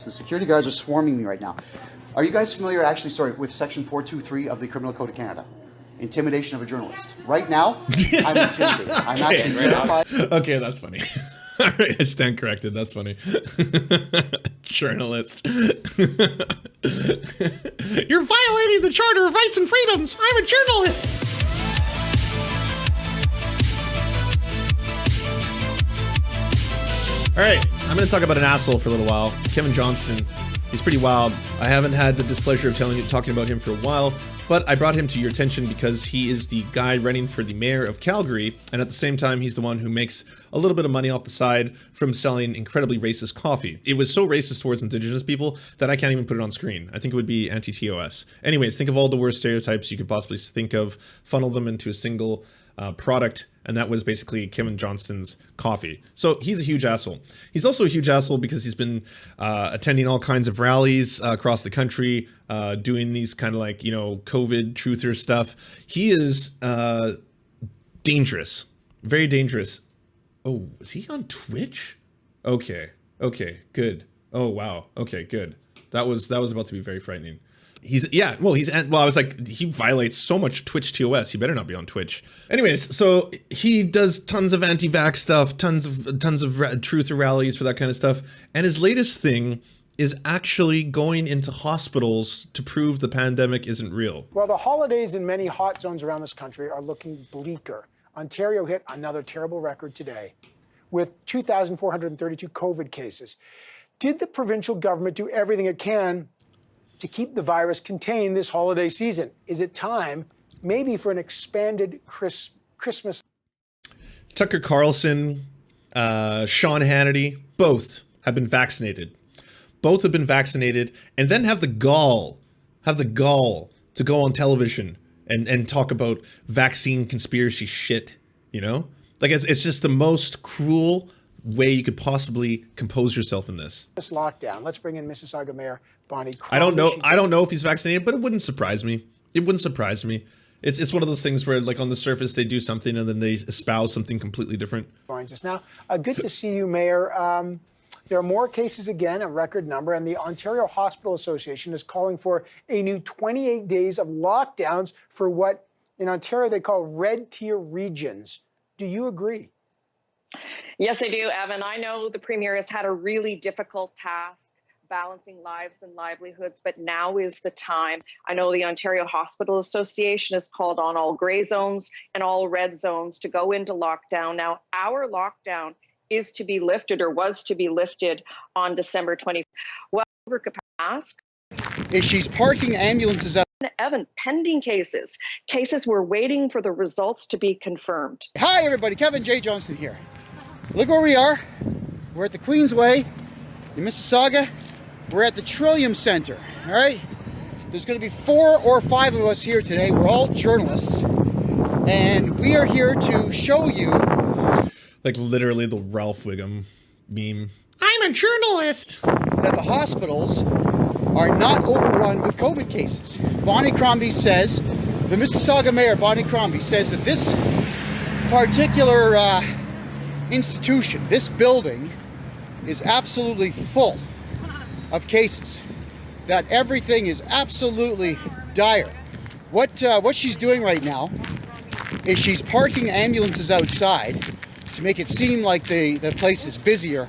The security guards are swarming me right now. Are you guys familiar, actually, sorry, with Section 423 of the Criminal Code of Canada? Intimidation of a journalist. Right now, I'm intimidated. I'm actually terrified. Okay, that's funny. All right, I stand corrected. That's funny. Journalist. You're violating the Charter of Rights and Freedoms. I'm a journalist. All right, I'm going to talk about an asshole for a little while. Kevin Johnston. He's pretty wild. I haven't had the displeasure of talking about him for a while, but I brought him to your attention because he is the guy running for the mayor of Calgary, and at the same time, he's the one who makes a little bit of money off the side from selling incredibly racist coffee. It was so racist towards Indigenous people that I can't even put it on screen. I think it would be anti-TOS. Anyways, think of all the worst stereotypes you could possibly think of, funnel them into a single product, and that was basically Kevin Johnston's coffee. So he's a huge asshole. He's also a huge asshole because he's been attending all kinds of rallies across the country, doing these kind of like, you know, COVID truther stuff. He is dangerous, very dangerous. Oh, is he on Twitch? Okay, good. Oh wow, okay, good. That was about to be very frightening. I was like, he violates so much Twitch TOS. He better not be on Twitch. Anyways, so he does tons of anti-vax stuff, tons of truther rallies for that kind of stuff. And his latest thing is actually going into hospitals to prove the pandemic isn't real. Well, the holidays in many hot zones around this country are looking bleaker. Ontario hit another terrible record today with 2,432 COVID cases. Did the provincial government do everything it can to keep the virus contained this holiday season? Is it time maybe for an expanded Christmas? Tucker Carlson, Sean Hannity, both have been vaccinated. Both have been vaccinated and then have the gall to go on television and talk about vaccine conspiracy shit, you know? Like it's just the most cruel way you could possibly compose yourself in this. This lockdown. Let's bring in Mississauga Mayor Bonnie Crombie. I don't know if he's vaccinated, but it wouldn't surprise me. It wouldn't surprise me. It's one of those things where, like, on the surface they do something and then they espouse something completely different. Joins us now. Good to see you, Mayor. There are more cases again, a record number, and the Ontario Hospital Association is calling for a new 28 days of lockdowns for what in Ontario they call red tier regions. Do you agree? Yes, I do, Evan. I know the Premier has had a really difficult task balancing lives and livelihoods, but now is the time. I know the Ontario Hospital Association has called on all grey zones and all red zones to go into lockdown. Now, our lockdown is to be lifted or was to be lifted on December 20th. Well, overcapacity. Is she's parking ambulances out? Evan, pending cases we're waiting for the results to be confirmed. Hi, everybody. Kevin J. Johnston here. Look where we are. We're at the Queensway in Mississauga. We're at the Trillium Center, all right? There's going to be 4 or 5 of us here today. We're all journalists, and we are here to show you... Like literally the Ralph Wiggum meme. I'm a journalist! That the hospitals are not overrun with COVID cases. Bonnie Crombie says, the Mississauga Mayor, Bonnie Crombie, says that this particular institution, this building, is absolutely full of cases. That everything is absolutely dire. What she's doing right now is she's parking ambulances outside to make it seem like the place is busier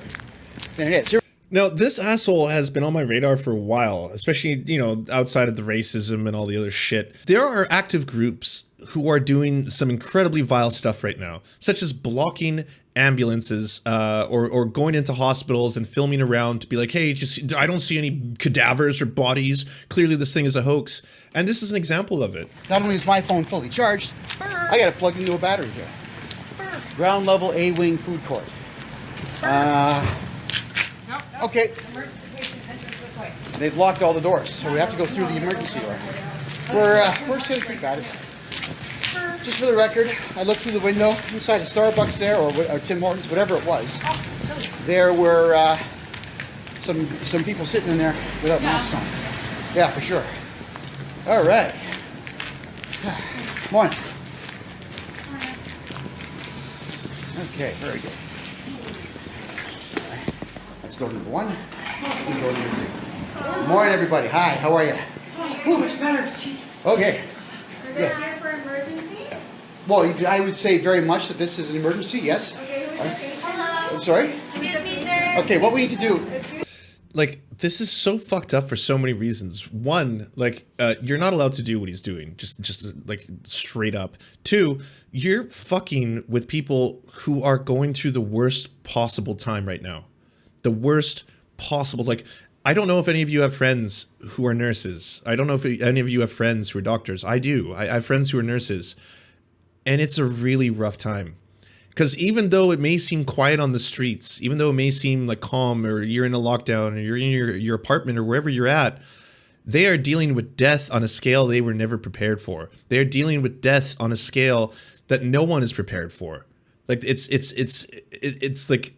than it is. Now, this asshole has been on my radar for a while, especially, you know, outside of the racism and all the other shit. There are active groups who are doing some incredibly vile stuff right now, such as blocking ambulances or going into hospitals and filming around to be like, hey, I don't see any cadavers or bodies. Clearly this thing is a hoax. And this is an example of it. Not only is my phone fully charged, I got it plugged into a battery here. Ground level A-wing food court. Okay. They've locked all the doors, so we have to go through the emergency door. We're just gonna keep at it. Just for the record, I looked through the window inside a Starbucks there, or Tim Hortons, whatever it was. There were some people sitting in there without masks on. Yeah, for sure. All right. Morning. Okay, very good. That's door number 1. Morning, everybody. Hi, how are you? So much better. Jesus. Okay. Are you here for emergency? Well, I would say very much that this is an emergency, yes. Okay, who's the patient? Hello. I'm sorry? Excuse me, sir. Okay, what we need to do. Like, this is so fucked up for so many reasons. One, like, you're not allowed to do what he's doing, just like straight up. Two, you're fucking with people who are going through the worst possible time right now. The worst possible, like, I don't know if any of you have friends who are nurses. I don't know if any of you have friends who are doctors. I do. I have friends who are nurses. And it's a really rough time. Because even though it may seem quiet on the streets, even though it may seem like calm, or you're in a lockdown, or you're in your apartment, or wherever you're at, they are dealing with death on a scale they were never prepared for. They are dealing with death on a scale that no one is prepared for. Like, it's like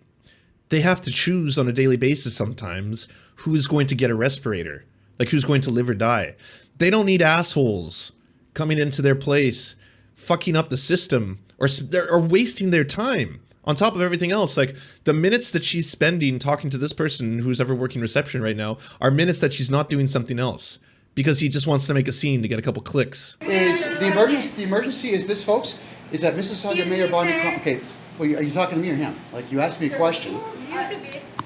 they have to choose on a daily basis sometimes who's going to get a respirator, like who's going to live or die. They don't need assholes coming into their place, fucking up the system, or wasting their time on top of everything else. Like, the minutes that she's spending talking to this person who's ever working reception right now are minutes that she's not doing something else because he just wants to make a scene to get a couple clicks. Is the emergency is this, folks? Is that Mississauga Mayor Bonnie Cromby? Okay, well, are you talking to me or him? Like, you asked me a question.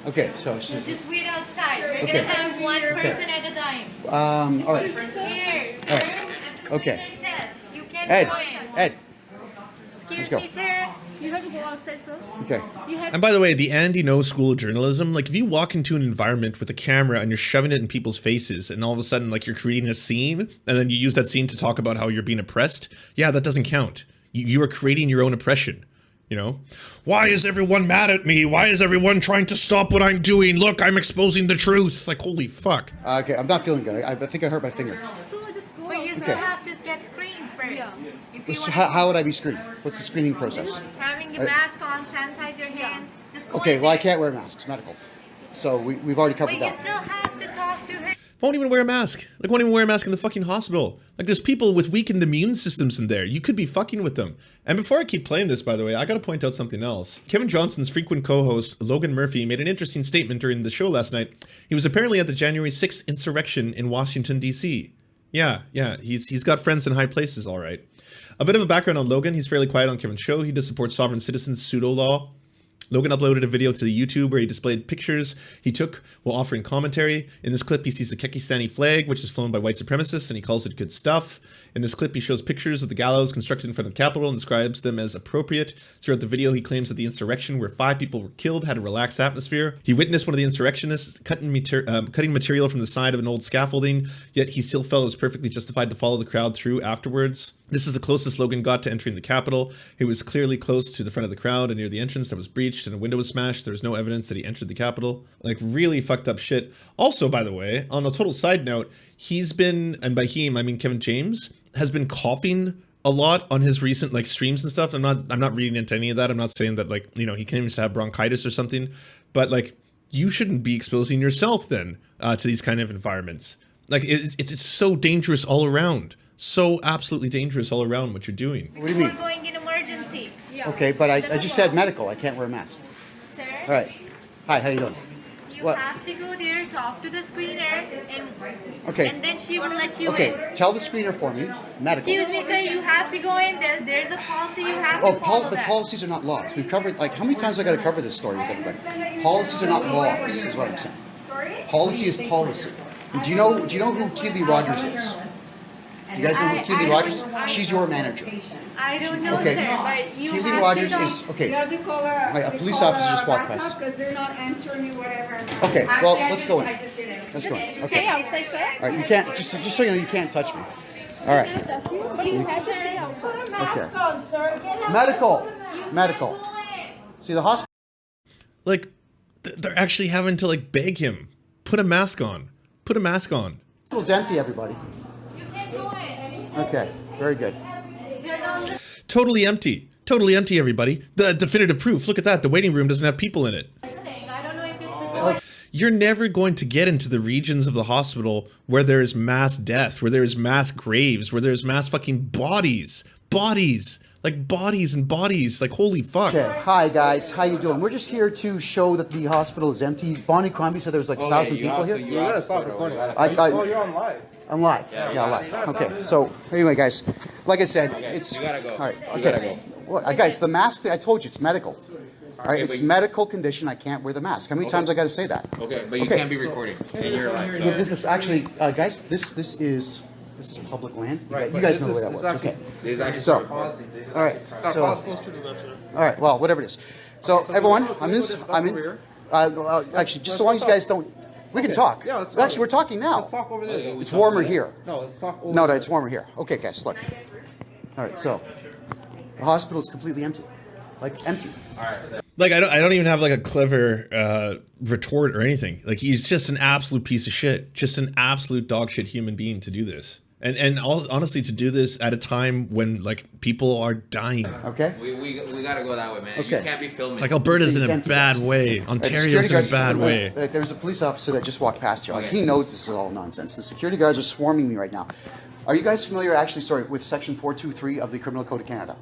Okay, so Just wait outside. We're Okay. gonna have one person at a time. all right. Here, sir. All right. At the Okay. speaker's desk. You can Ed, join. Ed. Excuse go. me, sir. You have to go outside, sir. Okay. You have And by the way, the Andy No School of Journalism, like, if you walk into an environment with a camera and you're shoving it in people's faces and all of a sudden, like, you're creating a scene and then you use that scene to talk about how you're being oppressed, yeah, that doesn't count. You are creating your own oppression, you know? Why is everyone mad at me? Why is everyone trying to stop what I'm doing? Look, I'm exposing the truth. Like, holy fuck. Okay, I'm not feeling good. I think I hurt my finger. So just go. But you Okay. still have to get screened first. If you So want how would I be screened? What's the screening process? having your mask on, sanitize your hands. Just go Okay, in well, I there. can't wear masks, medical. So we've already But covered you that. still have to talk to her. Won't even wear a mask. Like, won't even wear a mask in the fucking hospital. Like, there's people with weakened immune systems in there. You could be fucking with them. And before I keep playing this, by the way, I gotta point out something else. Kevin Johnston's frequent co-host, Logan Murphy, made an interesting statement during the show last night. He was apparently at the January 6th insurrection in Washington, D.C. Yeah, he's got friends in high places, all right. A bit of a background on Logan. He's fairly quiet on Kevin's show. He does support sovereign citizens pseudo-law. Logan uploaded a video to the YouTube where he displayed pictures he took while offering commentary. In this clip, he sees the Kekistani flag, which is flown by white supremacists, and he calls it good stuff. In this clip, he shows pictures of the gallows constructed in front of the Capitol and describes them as appropriate. Throughout the video, he claims that the insurrection, where 5 people were killed, had a relaxed atmosphere. He witnessed one of the insurrectionists cutting material from the side of an old scaffolding, yet he still felt it was perfectly justified to follow the crowd through afterwards. This is the closest Logan got to entering the Capitol. He was clearly close to the front of the crowd and near the entrance that was breached and a window was smashed. There was no evidence that he entered the Capitol. Like, really fucked up shit. Also, by the way, on a total side note, he's been, and by him, I mean Kevin James, has been coughing a lot on his recent, like, streams and stuff. I'm not reading into any of that. I'm not saying that, like, you know, he claims to have bronchitis or something, but, like, you shouldn't be exposing yourself then to these kind of environments. Like, it's so dangerous all around. So absolutely dangerous all around what you're doing. What do you mean? We're going in emergency. Okay, but I just said medical. I can't wear a mask. Sir, All right. Hi, how you doing? you What? have to go there, talk to the screener, and Okay. then she will let you in. Okay, tell the screener for me. Medical. Excuse me, sir, you have to go in. There's a policy you have Oh, to follow the that. policies are not laws. We've covered, like, how many times I got to cover this story with everybody? Policies are not laws, is what I'm saying. Policy is policy. Do you know who Keely Rogers is? Do you guys know who Keely Rogers is? She's your manager. I don't know, Okay. sir, but you Keely have Rogers to know. is, okay. You have to call A police officer just walked past. because they're not answering you, whatever. Okay, well, let's go in. I just did it. Let's go in. Stay Okay. outside, sir. All right, you can't, just so you know, you can't touch me. All right. You have to stay outside. Put a mask Okay. on, sir. Get out. Medical. See, the hospital. Like, they're actually having to, like, beg him. Put a mask on. Put a mask on. Hospital's empty, everybody. You can go in. Okay, very good. They're not Totally empty. Totally empty, everybody. The definitive proof. Look at that. The waiting room doesn't have people in it. listening. I don't know if it's You're never going to get into the regions of the hospital where there is mass death, where there is mass graves, where there's mass fucking bodies. Bodies. Like bodies and bodies. Like holy fuck. Okay, hi guys, how you doing? We're just here to show that the hospital is empty. Bonnie Crombie said there was like 1,000 people here. You gotta stop recording. Oh, you're on live. I'm live. Yeah, live. Okay, so anyway, guys, like I said, it's You gotta go. all right. You Okay, gotta go. well, guys, the mask. I told you, it's medical. All right, it's but medical condition. I can't wear the mask. How many times I got to say that? Okay, but you Okay. can't be recording. And you're live. Yeah, this is actually, guys. This is public land. You guys know where that was. Okay. So, all right. So, all right. Well, whatever it is. So, everyone, I'm in. Actually, just so long as you guys don't. We can talk. Yeah, let's Actually, we're talking now. Let's talk over there. It's warmer here. No, let's talk over No, it's warmer here. Okay, guys, look. All right, so the hospital is completely empty. Like empty. Like I don't even have like a clever retort or anything. Like he's just an absolute piece of shit. Just an absolute dog shit human being to do this. And honestly, to do this at a time when like people are dying. Okay. We gotta go that way, man. Okay. You can't be filming. Like Alberta's in a Empty, bad guys. way. Ontario's in a bad way. There's a police officer that just walked past here. Like, he knows this is all nonsense. The security guards are swarming me right now. Are you guys familiar, actually, sorry, with Section 423 of the Criminal Code of Canada?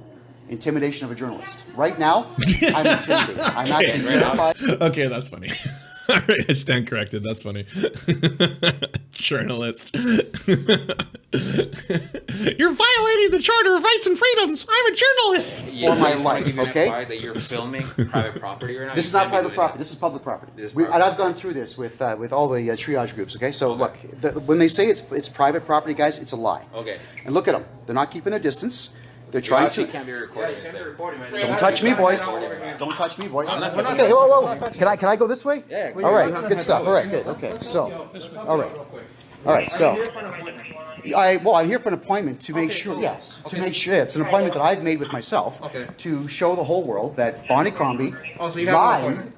Intimidation of a journalist. Right now, I'm intimidated. I'm actually terrified. Okay, that's funny. All right, I stand corrected. That's funny. Journalist. You're violating the Charter of Rights and Freedoms. I'm a journalist. For my life, okay? That you're filming private property right now. This is not private property. This is public property. And I've gone through this with all the triage groups. Okay, so look, when they say it's private property, guys, it's a lie. Okay. And look at them. They're not keeping their distance. They're You trying actually to. can't be recording. Don't touch me, boys. Don't touch me, boys. Okay, whoa. Can I go this way? Yeah. All right, good stuff. All right, good. Okay, so, all right. So, I'm here for an appointment to make sure. Yes, to make sure. It's an appointment that I've made with myself to show the whole world that Bonnie Crombie So you have an lied appointment.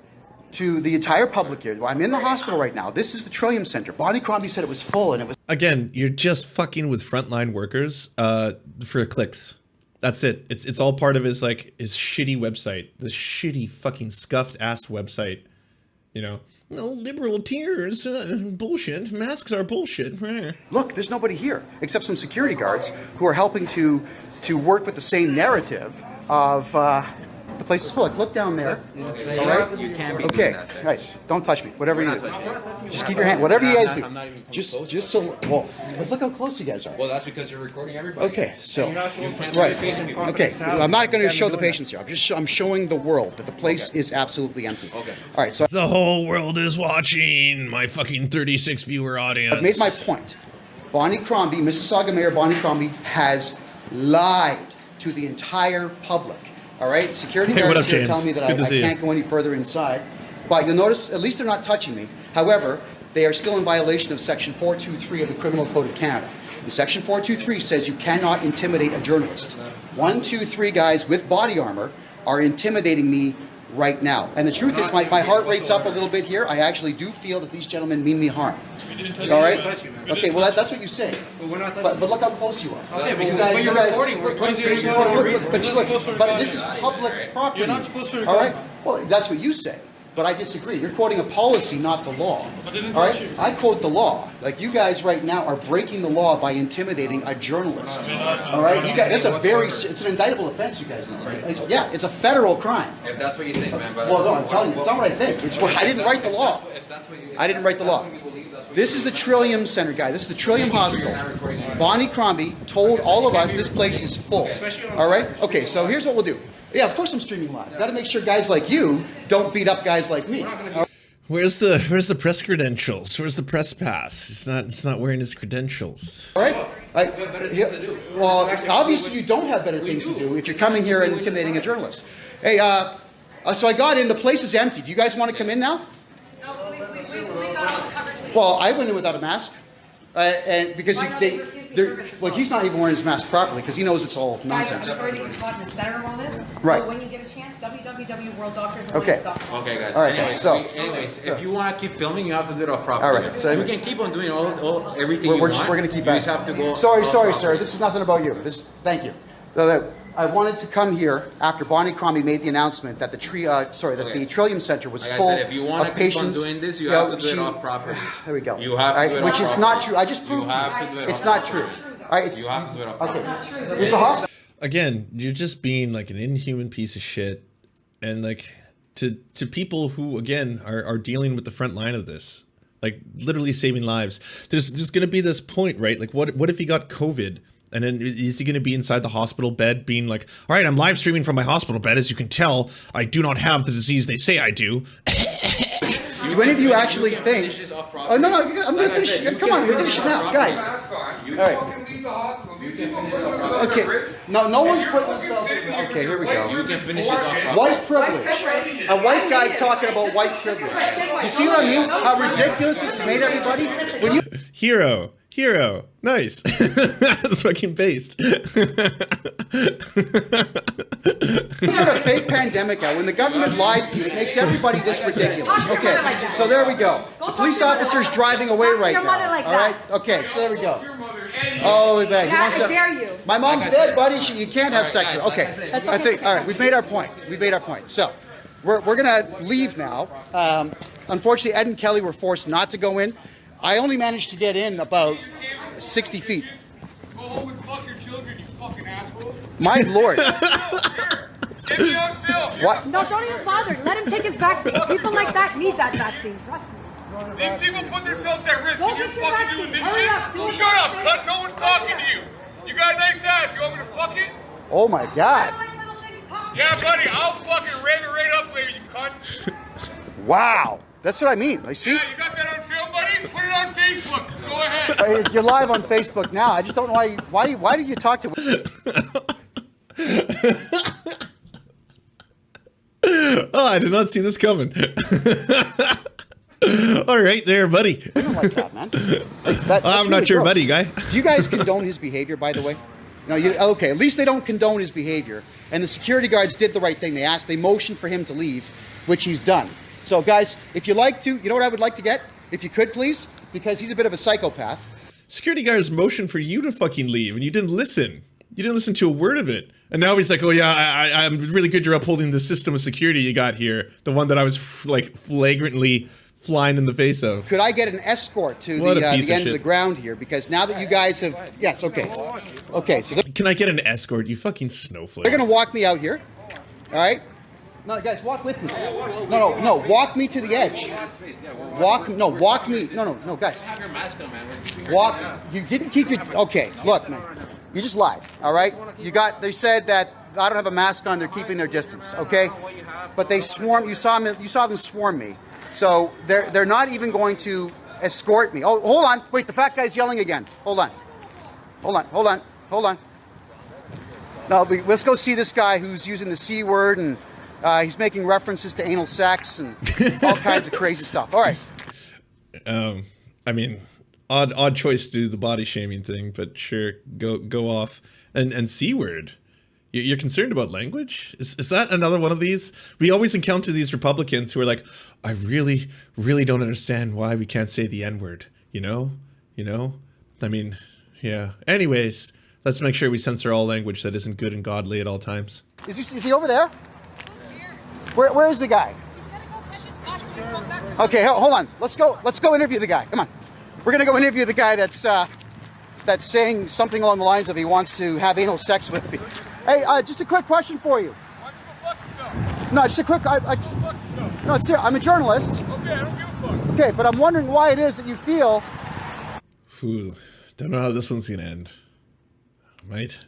to the entire public here. I'm in the hospital right now. This is the Trillium Center. Bonnie Crombie said it was full, and it was. Again, you're just fucking with frontline workers for clicks. That's it. It's all part of his shitty website. This shitty fucking scuffed ass website. You know, no liberal tears, bullshit. Masks are bullshit. Look, there's nobody here except some security guards who are helping to work with the same narrative of the place is full. Like, look down there. All right. You can't be Okay, doing that. guys, don't touch me. Whatever you not do, touching you. just keep your hand. Whatever you guys do, I'm not even just close. so. Well, but look how close you guys are. Well, that's because you're recording everybody. Okay, so You can't right. be facing people. Okay, I'm not going to show the patients here. I'm showing the world that the place is absolutely empty. Okay. All right, so The whole world is watching. My fucking 36 viewer audience. I've made my point. Bonnie Crombie, Mississauga Mayor Bonnie Crombie, has lied to the entire public. All right, security Hey, what guards up, here James? tell me that Good to I see you. can't go any further inside. But you'll notice, at least they're not touching me. However, they are still in violation of Section 423 of the Criminal Code of Canada. And Section 423 says you cannot intimidate a journalist. 1, 2, 3 guys with body armor are intimidating me right now. And the truth is, my heart rate's up a little bit here. I actually do feel that these gentlemen mean me harm. All right? Okay, well, that's what you say. But look how close you are. Okay, but You you're guys- recording. look, Because you're look, recording. look, but this is public property. You're not supposed to All record. right? Well, that's what you say. But I disagree. You're quoting a policy, not the law. I didn't All touch right? you. I quote the law. Like, you guys right now are breaking the law by intimidating a journalist. All right? You guys, it's an indictable offense, you guys know. Right? Like, yeah, it's a federal crime. If that's what you think, man. But Well, no, I'm telling you, it's not what I think. I didn't write the law. If that's what you, I didn't write the law. This is the Trillium Center, guy. This is the Trillium Hospital. Bonnie Crombie told all of us this place is full. All right? Okay, so here's what we'll do. Yeah, of course I'm streaming live. Got to make sure guys like you don't beat up guys like me. Where's the press credentials? Where's the press pass? It's not wearing his credentials. All right? Well, obviously you don't have better things to do if you're coming here and intimidating a journalist. Hey, so I got in. The place is empty. Do you guys want to come in now? No, we got all covered. Well, I went in without a mask, and because like he's not even wearing his mask properly because he knows it's all Guys, nonsense. I'm sorry that you're caught in the center of all this. Right. But when you get a chance, www.worlddoctors.com. Okay. Okay, guys. All right, anyways, so- anyways, if you want to keep filming, you have to do it off property. All right, so you anyway. can keep on doing everything We're you want. going to keep You back. just have to go. Sorry, off sir. property. This is nothing about you. Thank you. I wanted to come here after Bonnie Crombie made the announcement that the Trillium Center was Like I full said, if you want of to keep on patients. doing this, you know, have to do it she- off property. There we go. You have to All right, do it which off is not property. true. I just proved You have to do it it's off not property. true. All right, it's You have to do it off okay. property. Is the hospital? again, you're just being like an inhuman piece of shit, and like to people who again are dealing with the front line of this, like literally saving lives. There's gonna be this point, right? Like what if he got COVID? And then is he going to be inside the hospital bed being like, all right, I'm live streaming from my hospital bed. As you can tell, I do not have the disease they say I do. Do any of you actually think? Oh no, I'm going to finish. Come on, we're finish it now, guys. All right. Okay. No one's putting themselves. Okay, here we go. You can finish this off. White privilege. A white guy talking about white privilege. You see what I mean? How ridiculous this has made everybody. When you Hero. Nice. That's fucking based. put a fake pandemic out, when the government lies to you, it makes everybody this ridiculous. Okay, so there we go. The police officer's driving away right now. All right? Okay, so there we go. Oh, he wants to. I dare you. My mom's dead, buddy. You can't have sex with her. Okay, I think. All right, we've made our point. So, we're gonna leave now. Unfortunately, Ed and Kelly were forced not to go in. I only managed to get in about 60 feet. Go home and fuck your children, you fucking assholes. My lord. Get me on film. What? No, don't even bother. Let him take his vaccine. People like that need that vaccine. Trust me. These people put themselves at risk Go and you're get your fucking doing vaccine. this Hurry shit? up, do it. Shut up, cunt. No one's talking to you. You got a nice ass. You want me to fuck it? Oh my God. Yeah, buddy. I'll fucking rave it right up later, you cunt. Wow. That's what I mean. I see. Yeah, you got that on film, buddy? Put it on Facebook. Go ahead. You're live on Facebook now. I just don't know why do you talk to? Oh, I did not see this coming. All right, there, buddy. I don't like that, man. I'm not your buddy, guy. Do you guys condone his behavior, by the way? No, okay. At least they don't condone his behavior. And the security guards did the right thing. They motioned for him to leave, which he's done. So, guys, if you like to, you know what I would like to get? If you could, please, because he's a bit of a psychopath. Security guards motioned for you to fucking leave, and you didn't listen. You didn't listen to a word of it. And now he's like, oh yeah, I'm really good you're upholding the system of security you got here. The one that I was flagrantly flying in the face of. Could I get an escort to the end of the ground here? Because now that you guys have... Yes, okay. Okay, so... Can I get an escort, you fucking snowflake? They're going to walk me out here. All right? No, guys, walk with me. No, walk me to the edge. Walk me. No, guys. Have your mask on, man. Walk. You didn't keep your... Okay, look, man. You just lied, all right? They said that I don't have a mask on, they're keeping their distance, okay? But they swarm, you saw them swarm me. So they're not even going to escort me. Oh, hold on. Wait, the fat guy's yelling again. Hold on. No, let's go see this guy who's using the C word, and he's making references to anal sex and all kinds of crazy stuff. All right. I mean, odd choice to do the body shaming thing, but sure, go off. And C word. You're concerned about language? Is that another one of these? We always encounter these Republicans who are like, I really, really don't understand why we can't say the N-word. You know? I mean, yeah. Anyways, let's make sure we censor all language that isn't good and godly at all times. Is he over there? Where is the guy? Okay, hold on. Let's go interview the guy. Come on. We're gonna go interview the guy that's saying something along the lines of he wants to have anal sex with me. Hey, just a quick question for you. Why don't you go fuck yourself? No, just a quick. Go fuck yourself. No, it's here. I'm a journalist. Okay, I don't give a fuck. Okay, but I'm wondering why it is that you feel. Ooh, don't know how this one's gonna end. Right?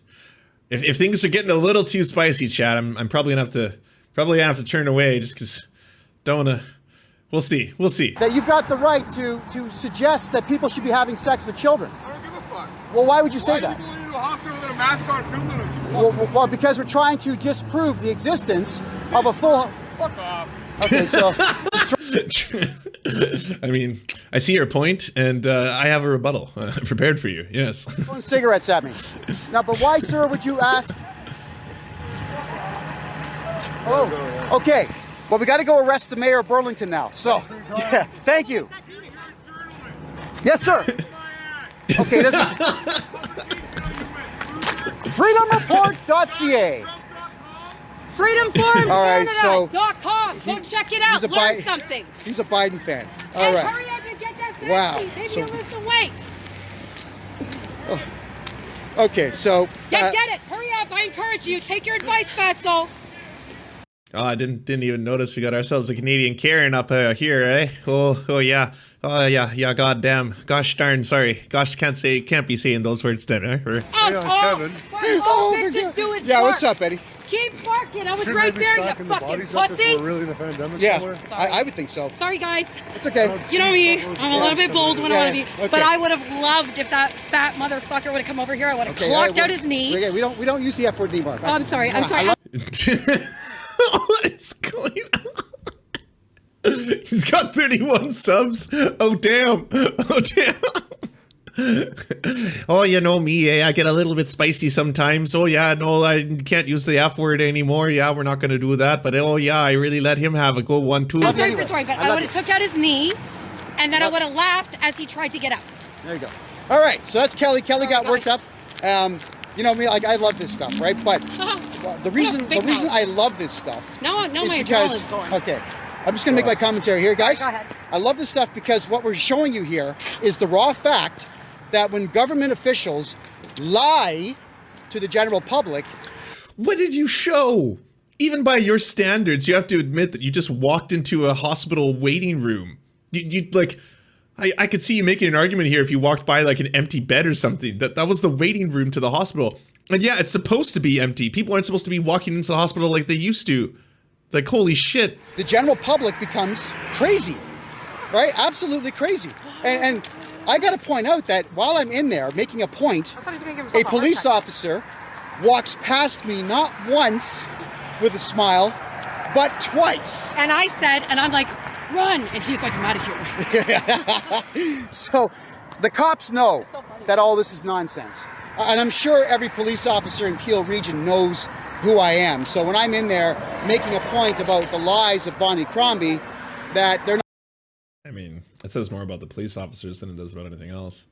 If things are getting a little too spicy, Chad, I'm probably gonna have to turn away just because don't wanna. We'll see. That you've got the right to suggest that people should be having sex with children. I don't give a fuck. Well, why would you say Why that? do you go into a hospital with a mask on filming them? Well, because we're trying to disprove the existence of a full... Fuck off. Okay, so... I mean, I see your point, and I have a rebuttal prepared for you, yes. Throwing cigarettes at me. Now, but why, sir, would you ask... Oh, okay. Well, we got to go arrest the mayor of Burlington now, so... Yeah, thank you. Yes, sir. Okay, this is... FreedomReport.ca. FreedomForumCanada.com. Go check it out. Learn something. He's a Biden fan. All And right. hurry up and get that vaccine. Wow. Maybe So- you'll lose some weight. Okay, so... Get it. Hurry up. I encourage you. Take your advice, Fatso. Oh, I didn't even notice we got ourselves a Canadian Karen up here, eh? Oh yeah. Oh yeah, goddamn. Gosh darn, sorry. Gosh, can't be saying those words then, eh? Kevin. Bitches do it. Yeah, what's up, Eddie? Keep barking. I was Shouldn't right they be there, you stacking the fucking bodies up if pussy. we're really in a pandemic Yeah, somewhere? I would think so. Sorry, guys. It's okay. You know me. I'm a little bit bold when I want to be. Okay. But I would have loved if that fat motherfucker would have come over here. I would have clocked out his knee. Okay, we don't use the F word anymore. Oh, I'm sorry. I'm sorry. What is going on? He's got 31 subs. Oh damn. Oh damn. Oh, you know me, eh? I get a little bit spicy sometimes. Oh yeah, no, I can't use the F word anymore. Yeah, we're not gonna do that. But oh yeah, I really let him have a go one too. I'm sorry, but I would have took out his knee, and then I would have laughed as he tried to get up. There you go. All right, so that's Kelly. Kelly got worked up. You know me, like I love this stuff, right? But the reason I love this stuff. No, is my because, adrenaline's going. Okay, I'm just gonna make my commentary here, guys. Go ahead. I love this stuff because what we're showing you here is the raw fact that when government officials lie to the general public. What did you show? Even by your standards, you have to admit that you just walked into a hospital waiting room. You like, I could see you making an argument here if you walked by like an empty bed or something. That was the waiting room to the hospital. And yeah, it's supposed to be empty. People aren't supposed to be walking into the hospital like they used to. Like, holy shit. The general public becomes crazy, right? Absolutely crazy. And I got to point out that while I'm in there making a point, a police officer walks past me not once with a smile, but twice. And I said, and I'm like, run. And he's like, I'm out of here. So the cops know that all this is nonsense. And I'm sure every police officer in Peel Region knows who I am. So when I'm in there making a point about the lies of Bonnie Crombie, that they're not. I mean, it says more about the police officers than it does about anything else.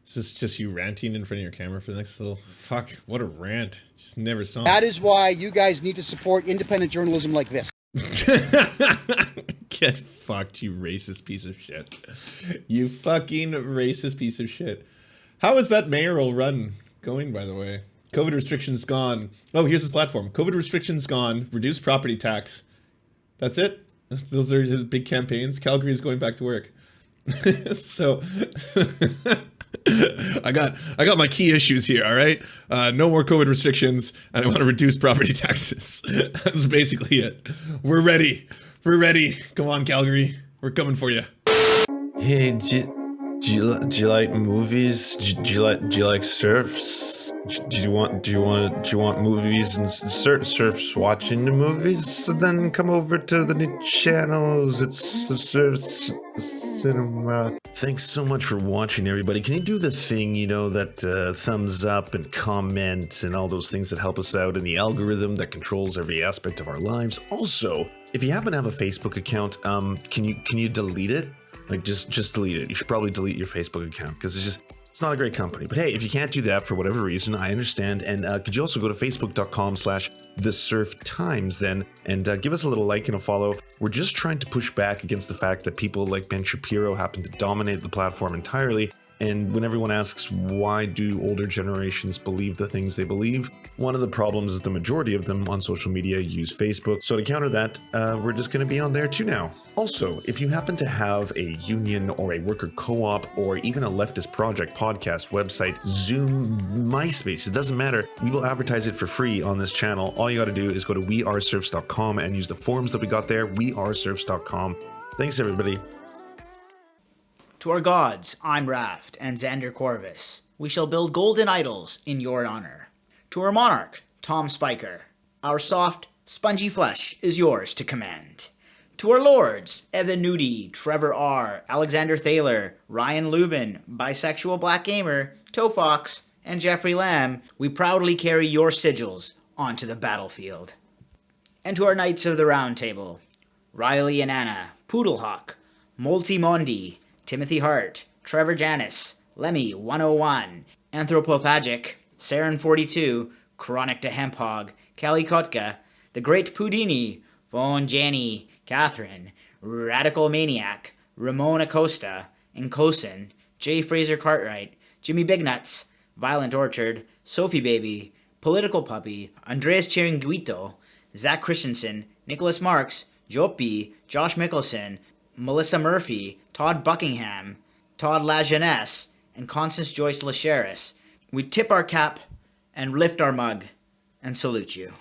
Is this just you ranting in front of your camera for the next little... Fuck, what a rant. Just never saw That is why you guys need to support independent journalism like this. Get fucked, you racist piece of shit. You fucking racist piece of shit. How is that mayoral run going, by the way? COVID restrictions gone. Oh, here's his platform. COVID restrictions gone. Reduced property tax. That's it? Those are his big campaigns. Calgary is going back to work. So I got my key issues here, all right? No more COVID restrictions, and I want to reduce property taxes. That's basically it. We're ready. We're ready. Come on, Calgary. We're coming for you. Hey, do you like movies? Do you like Serfs? Do you want movies and Serfs watching the movies? So then come over to the new channels. It's the Serfs Cinema. Thanks so much for watching, everybody. Can you do the thing, you know, that thumbs up and comment and all those things that help us out in the algorithm that controls every aspect of our lives? Also, if you happen to have a Facebook account, can you delete it? Like, just delete it. You should probably delete your Facebook account because it's not a great company. But hey, if you can't do that for whatever reason, I understand. And could you also go to facebook.com/thesurftimes then and give us a little like and a follow. We're just trying to push back against the fact that people like Ben Shapiro happen to dominate the platform entirely. And when everyone asks why do older generations believe the things they believe, one of the problems is the majority of them on social media use Facebook. So to counter that, we're just going to be on there too now. Also, if you happen to have a union or a worker co-op or even a leftist project podcast, website, Zoom, MySpace, it doesn't matter. We will advertise it for free on this channel. All you got to do is go to weareserfs.com and use the forms that we got there, weareserfs.com. Thanks, everybody. To our gods, I'm Raft and Xander Corvus. We shall build golden idols in your honor. To our monarch, Tom Spiker. Our soft, spongy flesh is yours to command. To our lords, Evan Nudie, Trevor R., Alexander Thaler, Ryan Lubin, Bisexual Black Gamer, Tofox, and Jeffrey Lamb, we proudly carry your sigils onto the battlefield. And to our Knights of the Round Table, Riley and Anna, Poodlehawk, Multimondi, Timothy Hart, Trevor Janis, Lemmy 101, Anthropophagic, Saren 42, Chronic to Hemphog, Callie Kotka, The Great Pudini, Von Janney, Catherine, Radical Maniac, Ramon Acosta, Encosin, J. Fraser Cartwright, Jimmy Bignuts, Violent Orchard, Sophie Baby, Political Puppy, Andreas Chiringuito, Zach Christensen, Nicholas Marks, Jopi, Josh Mickelson, Melissa Murphy, Todd Buckingham, Todd Lajeunesse, and Constance Joyce Lacheris. We tip our cap and lift our mug and salute you.